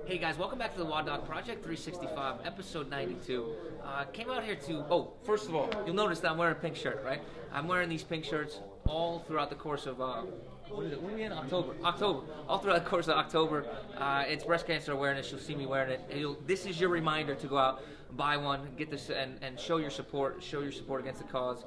Hey guys, welcome back to the WODdoc Project365, episode 92. Came out here to, first of all, you'll notice that I'm wearing a pink shirt, right? I'm wearing these pink shirts all throughout the course of, what is it? When are we in? October. All throughout the course of October. It's breast cancer awareness. You'll see me wearing it. This is your reminder to go out, buy one, get this, and show your support. Show your support against the cause.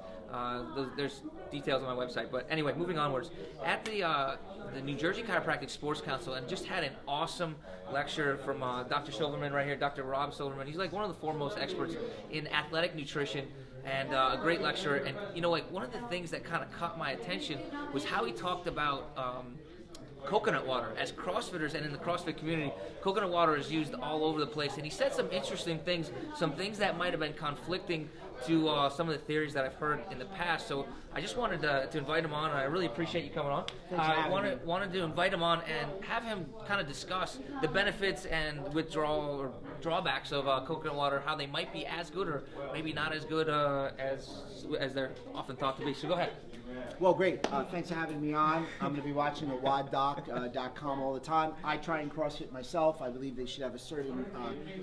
There's details on my website. But anyway, moving onwards. At the New Jersey Chiropractic Sports Council, and just had an awesome lecture from Dr. Silverman right here, Dr. Rob Silverman. He's like one of the foremost experts in athletic nutrition, and a great lecturer. And you know, like one of the things that kind of caught my attention was how he talked about coconut water. As CrossFitters and in the CrossFit community, coconut water is used all over the place. And he said some interesting things, some things that might have been conflicting to some of the theories that I've heard in the past. So I just wanted to invite him on, and I really appreciate you coming on. I wanted to invite him on and have him kind of discuss the benefits and withdrawal or drawbacks of coconut water, how they might be as good or maybe not as good as they're often thought to be. So go ahead. Well, great. Thanks for having me on. I'm going to be watching the WODdoc.com all the time. I try and CrossFit myself. I believe they should have a certain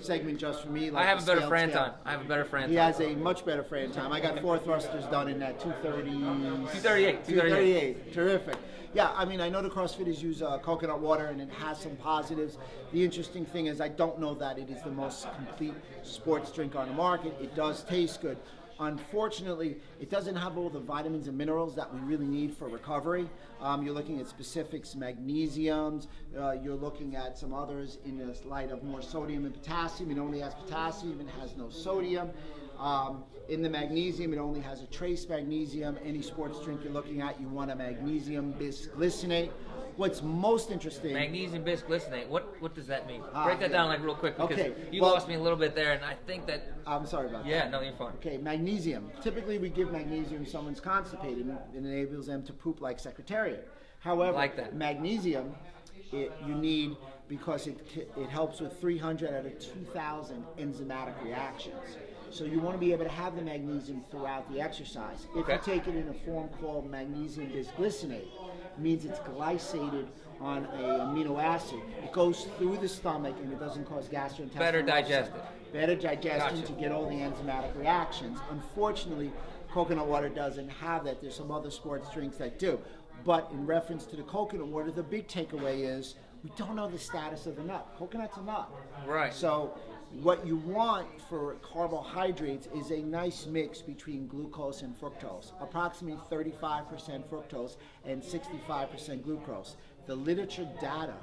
segment just for me. Like I have a better Fran time. I have a better Fran time. He has a much better Fran time. I got 4 thrusters done in that 238. 238. Terrific. Yeah, I mean, I know the CrossFitters use coconut water, and it has some positives. The interesting thing is I don't know that it is the most complete sports drink on the market. It does taste good. Unfortunately, it doesn't have all the vitamins and minerals that we really need for recovery. You're looking at specifics, magnesiums. You're looking at some others in the light of more sodium and potassium. It only has potassium and has no sodium. In the magnesium, it only has a trace magnesium. Any sports drink you're looking at, you want a magnesium bisglycinate. What's most interesting... Magnesium bisglycinate, what does that mean? Break that down like real quick, because okay. You lost me a little bit there, and I think that... I'm sorry about that. Yeah, no, you're fine. Okay, magnesium. Typically, we give magnesium if someone's constipated, and it enables them to poop like Secretariat. However, like that. Magnesium, you need because it helps with 300 out of 2,000 enzymatic reactions. So you want to be able to have the magnesium throughout the exercise. If you take it in a form called magnesium bisglycinate, it means it's glycated on an amino acid. It goes through the stomach and it doesn't cause gastrointestinal better digested. Better digestion to get all the enzymatic reactions. Unfortunately, coconut water doesn't have that. There's some other sports drinks that do. But in reference to the coconut water, the big takeaway is we don't know the status of the nut. Coconut's a nut. Right. So what you want for carbohydrates is a nice mix between glucose and fructose, approximately 35% fructose and 65% glucose. The literature data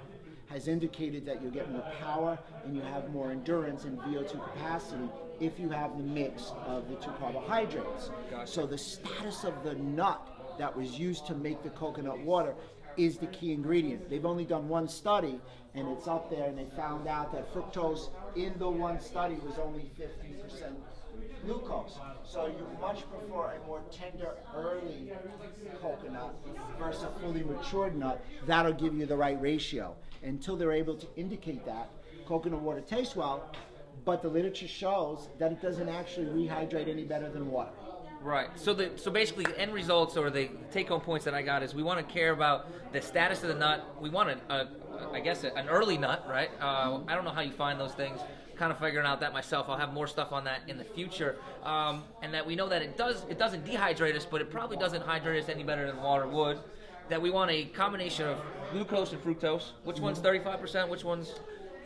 has indicated that you'll get more power and you have more endurance and VO2 capacity if you have the mix of the 2 carbohydrates. Gotcha. So the status of the nut that was used to make the coconut water is the key ingredient. They've only done one study, and it's up there, and they found out that fructose in the one study was only 50% glucose. So you much prefer a more tender, early coconut versus a fully matured nut. That'll give you the right ratio. Until they're able to indicate that, coconut water tastes well, but the literature shows that it doesn't actually rehydrate any better than water. Right. So basically, the end results or the take-home points that I got is we want to care about the status of the nut. We want I guess an early nut, right? I don't know how you find those things. Kind of figuring out that myself. I'll have more stuff on that in the future. And that we know that it doesn't dehydrate us, but it probably doesn't hydrate us any better than water would. That we want a combination of glucose and fructose. Which one's 35%? Which one's...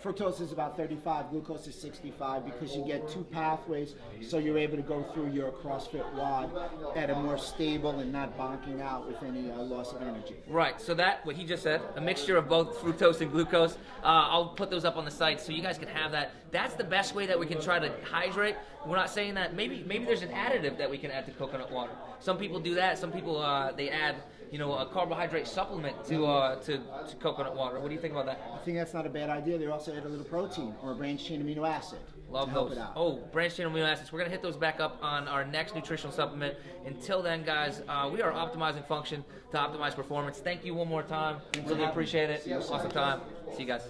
Fructose is about 35, glucose is 65, because you get 2 pathways, so you're able to go through your CrossFit WOD at a more stable and not bonking out with any loss of energy. Right, so that, what he just said, a mixture of both fructose and glucose, I'll put those up on the site so you guys can have that. That's the best way that we can try to hydrate. We're not saying that, maybe there's an additive that we can add to coconut water. Some people do that, some people, they add, you know, a carbohydrate supplement to coconut water. What do you think about that? I think that's not a bad idea. They also add a little protein or a branched chain amino acid. Love those. Oh, branched chain amino acids. We're going to hit those back up on our next nutritional supplement. Until then, guys, we are optimizing function to optimize performance. Thank you one more time. Really appreciate it. Awesome time. See you guys.